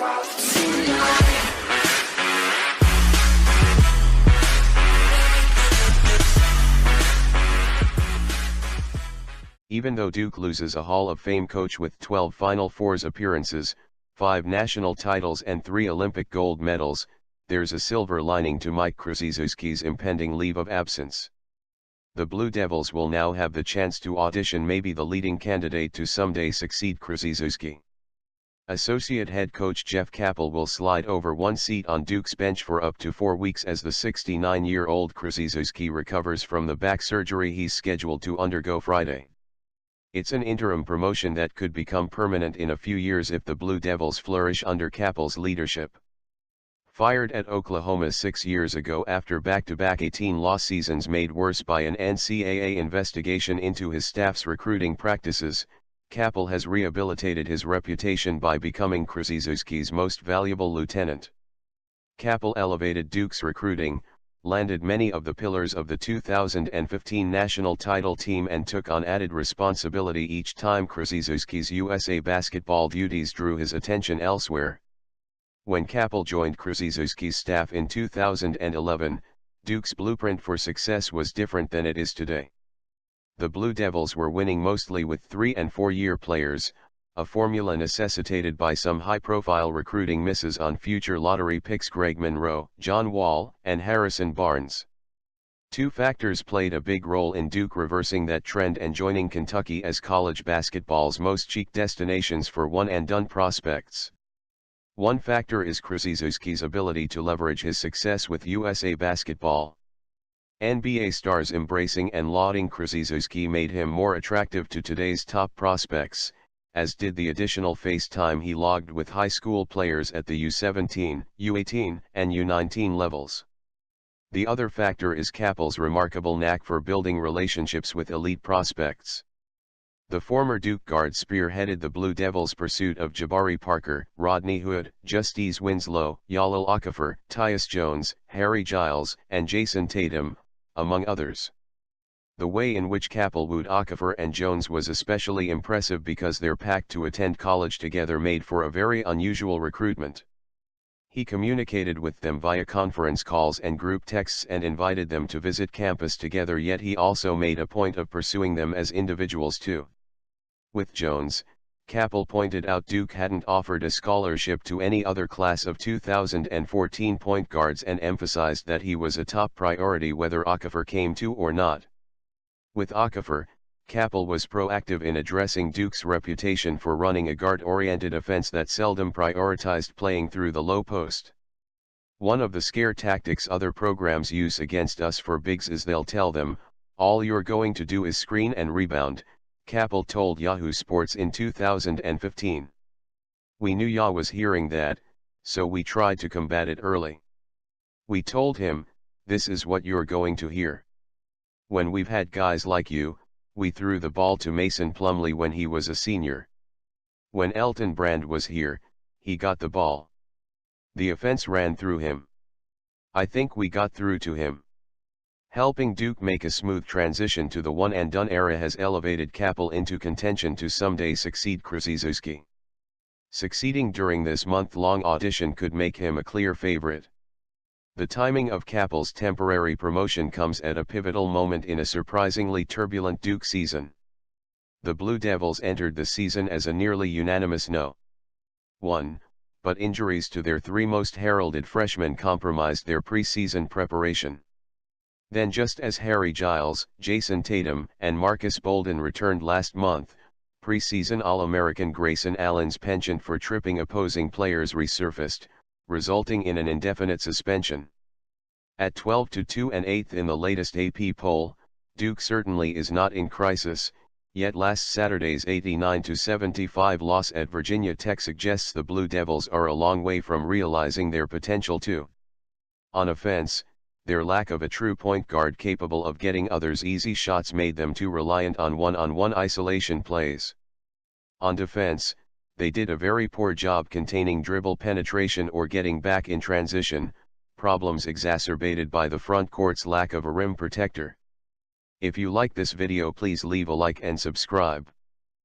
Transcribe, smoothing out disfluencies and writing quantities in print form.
Even though Duke loses a Hall of Fame coach with 12 Final Fours appearances, 5 national titles and 3 Olympic gold medals, there's a silver lining to Mike Krzyzewski's impending leave of absence. The Blue Devils will now have the chance to audition maybe the leading candidate to someday succeed Krzyzewski. Associate head coach Jeff Capel will slide over one seat on Duke's bench for up to 4 weeks as the 69-year-old Krzyzewski recovers from the back surgery he's scheduled to undergo Friday. It's an interim promotion that could become permanent in a few years if the Blue Devils flourish under Capel's leadership. Fired at Oklahoma 6 years ago after back-to-back 18-loss seasons made worse by an NCAA investigation into his staff's recruiting practices, Capel has rehabilitated his reputation by becoming Krzyzewski's most valuable lieutenant. Capel elevated Duke's recruiting, landed many of the pillars of the 2015 national title team and took on added responsibility each time Krzyzewski's USA basketball duties drew his attention elsewhere. When Capel joined Krzyzewski's staff in 2011, Duke's blueprint for success was different than it is today. The Blue Devils were winning mostly with 3- and 4-year players, a formula necessitated by some high-profile recruiting misses on future lottery picks Greg Monroe, John Wall, and Harrison Barnes. 2 factors played a big role in Duke reversing that trend and joining Kentucky as college basketball's most chic destinations for one-and-done prospects. One factor is Krzyzewski's ability to leverage his success with USA basketball. NBA stars embracing and lauding Krzyzewski made him more attractive to today's top prospects, as did the additional face time he logged with high school players at the U17, U18, and U19 levels. The other factor is Capel's remarkable knack for building relationships with elite prospects. The former Duke guard spearheaded the Blue Devils' pursuit of Jabari Parker, Rodney Hood, Justice Winslow, Jahlil Okafor, Tyus Jones, Harry Giles, and Jason Tatum, among others. The way in which Capel wooed Okafor and Jones was especially impressive because their pact to attend college together made for a very unusual recruitment. He communicated with them via conference calls and group texts and invited them to visit campus together, yet he also made a point of pursuing them as individuals too. With Jones, Capel pointed out Duke hadn't offered a scholarship to any other class of 2014 point guards and emphasized that he was a top priority whether Okafor came to or not. With Okafor, Capel was proactive in addressing Duke's reputation for running a guard-oriented offense that seldom prioritized playing through the low post. One of the scare tactics other programs use against us for bigs is they'll tell them, "All you're going to do is screen and rebound," Capel told Yahoo Sports in 2015. "We knew Ya was hearing that, so we tried to combat it early. We told him, this is what you're going to hear. When we've had guys like you, we threw the ball to Mason Plumlee when he was a senior. When Elton Brand was here, he got the ball. The offense ran through him. I think we got through to him." Helping Duke make a smooth transition to the one-and-done era has elevated Capel into contention to someday succeed Krzyzewski. Succeeding during this month-long audition could make him a clear favorite. The timing of Capel's temporary promotion comes at a pivotal moment in a surprisingly turbulent Duke season. The Blue Devils entered the season as a nearly unanimous no. 1, but injuries to their 3 most heralded freshmen compromised their preseason preparation. Then, just as Harry Giles, Jason Tatum, and Marcus Bolden returned last month, preseason All-American Grayson Allen's penchant for tripping opposing players resurfaced, resulting in an indefinite suspension. At 12-2 and 8th in the latest AP poll, Duke certainly is not in crisis, yet last Saturday's 89-75 loss at Virginia Tech suggests the Blue Devils are a long way from realizing their potential too. On offense, their lack of a true point guard capable of getting others easy shots made them too reliant on one-on-one isolation plays. On defense, they did a very poor job containing dribble penetration or getting back in transition, problems exacerbated by the front court's lack of a rim protector. If you like this video, please leave a like and subscribe.